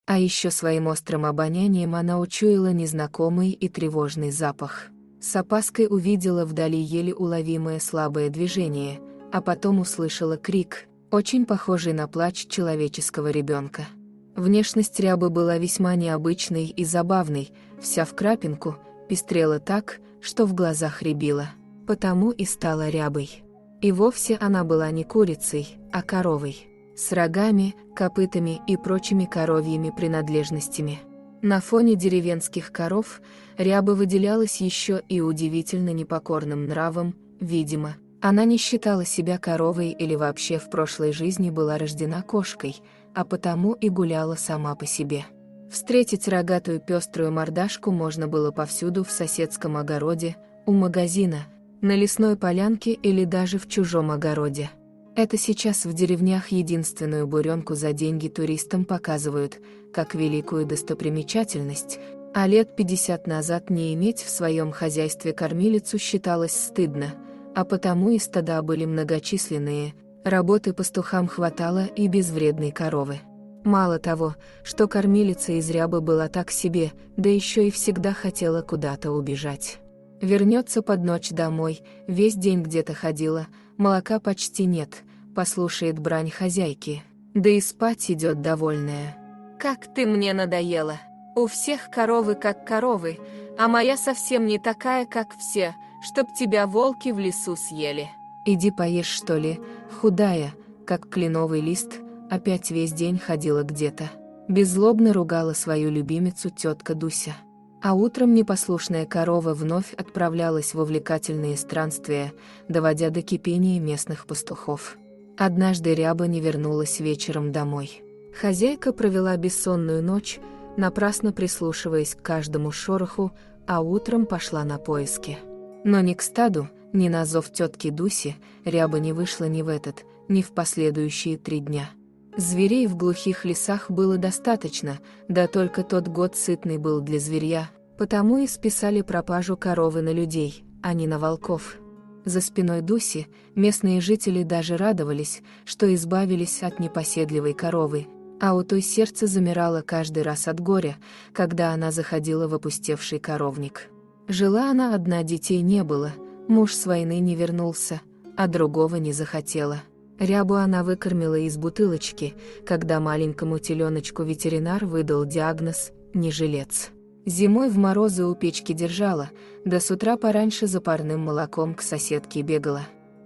А еще своим острым обонянием она учуяла незнакомый и тревожный запах. С опаской увидела вдали еле уловимое слабое движение, а потом услышала крик, очень похожий на плач человеческого ребенка. Внешность Рябы была весьма необычной и забавной, вся в крапинку, пестрела так, что в глазах рябило. Потому и стала Рябой. И вовсе она была не курицей, а коровой. С рогами, копытами и прочими коровьими принадлежностями. На фоне деревенских коров Ряба выделялась еще и удивительно непокорным нравом, видимо. Она не считала себя коровой или вообще в прошлой жизни была рождена кошкой, а потому и гуляла сама по себе. Встретить рогатую пеструю мордашку можно было повсюду в соседском огороде, у магазина, на лесной полянке или даже в чужом огороде. Это сейчас в деревнях единственную буренку за деньги туристам показывают, как великую достопримечательность, а лет 50 назад не иметь в своем хозяйстве кормилицу считалось стыдно, а потому и стада были многочисленные, работы пастухам хватало и безвредной коровы. Мало того, что кормилица из Рябы была так себе, да еще и всегда хотела куда-то убежать. Вернется под ночь домой, весь день где-то ходила, молока почти нет, послушает брань хозяйки, да и спать идет довольная. «Как ты мне надоела! У всех коровы как коровы, а моя совсем не такая, как все, чтоб тебя волки в лесу съели. Иди поешь, что ли, худая, как кленовый лист», опять весь день ходила где-то. Беззлобно ругала свою любимицу тетка Дуся. А утром непослушная корова вновь отправлялась в увлекательные странствия, доводя до кипения местных пастухов. Однажды Ряба не вернулась вечером домой. Хозяйка провела бессонную ночь, напрасно прислушиваясь к каждому шороху, а утром пошла на поиски. Но ни к стаду, ни на зов тетки Дуси Ряба не вышла ни в этот, ни в последующие 3 дня. Зверей в глухих лесах было достаточно, да только тот год сытный был для зверья, потому и списали пропажу коровы на людей, а не на волков. За спиной Дуси местные жители даже радовались, что избавились от непоседливой коровы, а у той сердце замирало каждый раз от горя, когда она заходила в опустевший коровник. Жила она одна, детей не было, муж с войны не вернулся, а другого не захотела. Рябу она выкормила из бутылочки, когда маленькому теленочку ветеринар выдал диагноз «не жилец». Зимой в морозы у печки держала, да с утра пораньше за парным молоком к соседке бегала.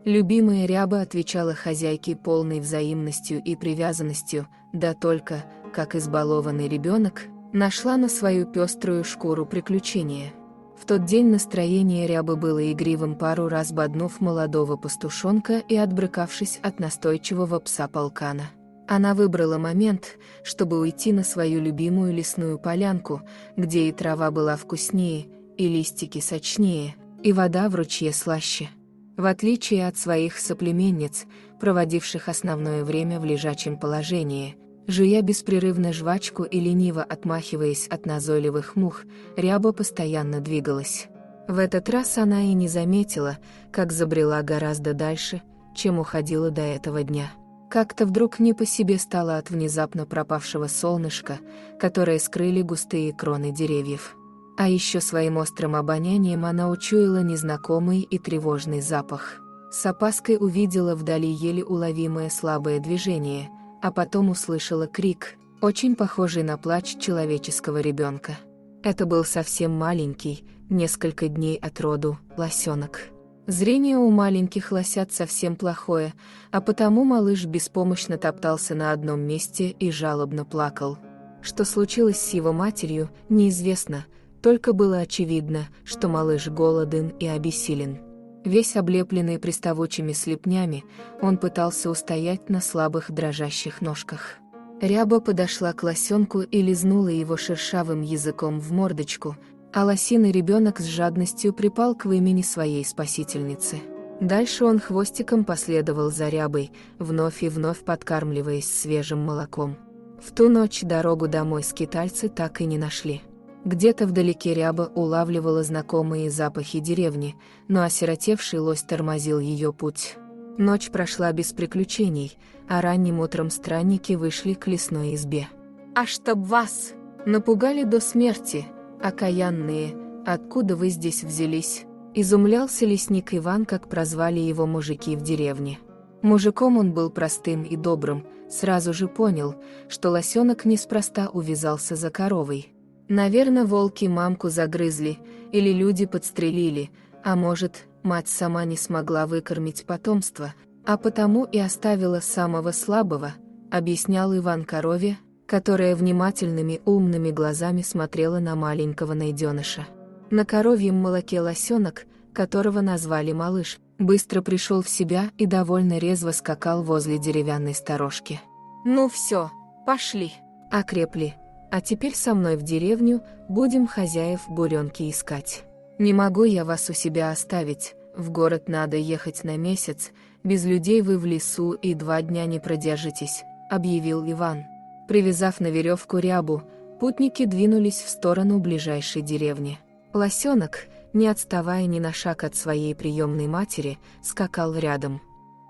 Любимая Ряба отвечала хозяйке полной взаимностью и привязанностью, да только, как избалованный ребенок, нашла на свою пеструю шкуру приключения. В тот день настроение Рябы было игривым, пару раз боднув молодого пастушонка и отбрыкавшись от настойчивого пса полкана. Она выбрала момент, чтобы уйти на свою любимую лесную полянку, где и трава была вкуснее, и листики сочнее, и вода в ручье слаще. В отличие от своих соплеменниц, проводивших основное время в лежачем положении, жуя беспрерывно жвачку и лениво отмахиваясь от назойливых мух, Ряба постоянно двигалась. В этот раз она и не заметила, как забрела гораздо дальше, чем уходила до этого дня. Как-то вдруг не по себе стало от внезапно пропавшего солнышка, которое скрыли густые кроны деревьев. А еще своим острым обонянием она учуяла незнакомый и тревожный запах. С опаской увидела вдали еле уловимое слабое движение, а потом услышала крик, очень похожий на плач человеческого ребенка. Это был совсем маленький, несколько дней от роду, лосенок. Зрение у маленьких лосят совсем плохое, а потому малыш беспомощно топтался на одном месте и жалобно плакал. Что случилось с его матерью, неизвестно, только было очевидно, что малыш голоден и обессилен. Весь облепленный приставучими слепнями, он пытался устоять на слабых дрожащих ножках. Ряба подошла к лосенку и лизнула его шершавым языком в мордочку, а лосиный ребенок с жадностью припал к вымени своей спасительницы. Дальше он хвостиком последовал за Рябой, вновь и вновь подкармливаясь свежим молоком. В ту ночь дорогу домой скитальцы так и не нашли. Где-то вдалеке Ряба улавливала знакомые запахи деревни, но осиротевший лось тормозил ее путь. Ночь прошла без приключений, а ранним утром странники вышли к лесной избе. А чтоб вас напугали до смерти, окаянные, откуда вы здесь взялись? Изумлялся лесник Иван, как прозвали его мужики в деревне. Мужиком он был простым и добрым, сразу же понял, что лосенок неспроста увязался за коровой. Наверно, волки мамку загрызли, или люди подстрелили, а может, мать сама не смогла выкормить потомство, а потому и оставила самого слабого, объяснял Иван корове, которая внимательными умными глазами смотрела на маленького найденыша. На коровьем молоке лосенок, которого назвали Малыш, быстро пришел в себя и довольно резво скакал возле деревянной сторожки. «Ну все, пошли!» Окрепли. «А теперь со мной в деревню, будем хозяев буренки искать. Не могу я вас у себя оставить, в город надо ехать на месяц, без людей вы в лесу и 2 дня не продержитесь», — объявил Иван. Привязав на веревку рябу, путники двинулись в сторону ближайшей деревни. Лосенок, не отставая ни на шаг от своей приемной матери, скакал рядом.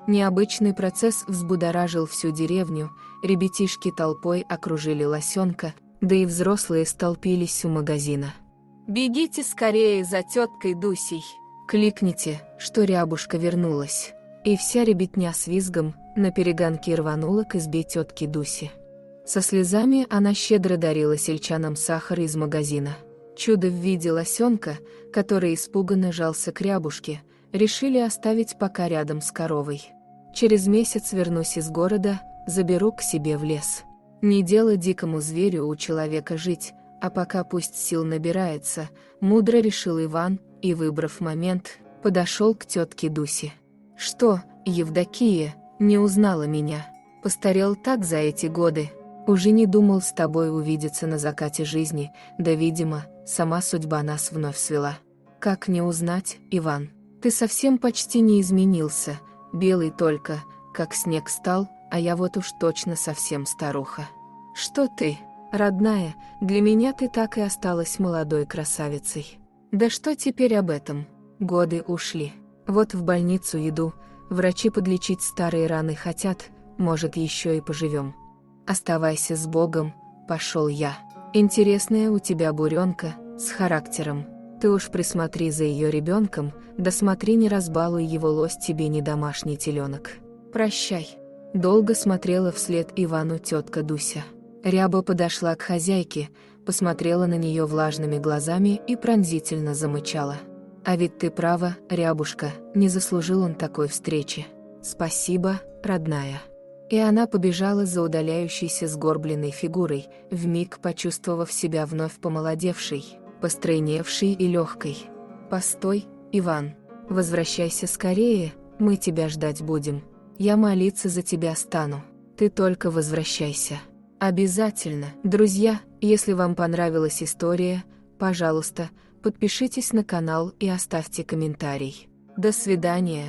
Необычный процесс взбудоражил всю деревню, ребятишки толпой окружили лосенка, да и взрослые столпились у магазина. «Бегите скорее за теткой Дусей! Кликните, что рябушка вернулась!» И вся ребятня с визгом наперегонки рванула к избе тетки Дуси. Со слезами она щедро дарила сельчанам сахар из магазина. Чудо в виде лосенка, который испуганно жался к рябушке, решили оставить пока рядом с коровой. «Через месяц вернусь из города, заберу к себе в лес. Не дело дикому зверю у человека жить, а пока пусть сил набирается», — мудро решил Иван и, выбрав момент, подошел к тетке Дусе. «Что, Евдокия, не узнала меня? Постарел так за эти годы. Уже не думал с тобой увидеться на закате жизни, да, видимо, сама судьба нас вновь свела. Как не узнать, Иван? Ты совсем почти не изменился, белый только, как снег стал, а я вот уж точно совсем старуха. Что ты, родная, для меня ты так и осталась молодой красавицей. Да что теперь об этом? Годы ушли. Вот в больницу иду, врачи подлечить старые раны хотят, может, еще и поживем. Оставайся с Богом, пошел я. Интересная у тебя буренка, с характером. Ты уж присмотри за ее ребенком, да смотри, не разбалуй его, лось тебе не домашний теленок. Прощай». Долго смотрела вслед Ивану тетка Дуся. Ряба подошла к хозяйке, посмотрела на нее влажными глазами и пронзительно замычала. «А ведь ты права, Рябушка, не заслужил он такой встречи. Спасибо, родная». И она побежала за удаляющейся сгорбленной фигурой, вмиг почувствовав себя вновь помолодевшей, постройневшей и легкой. «Постой, Иван, возвращайся скорее, мы тебя ждать будем. Я молиться за тебя стану. Ты только возвращайся. Обязательно». Друзья, если вам понравилась история, пожалуйста, подпишитесь на канал и оставьте комментарий. До свидания.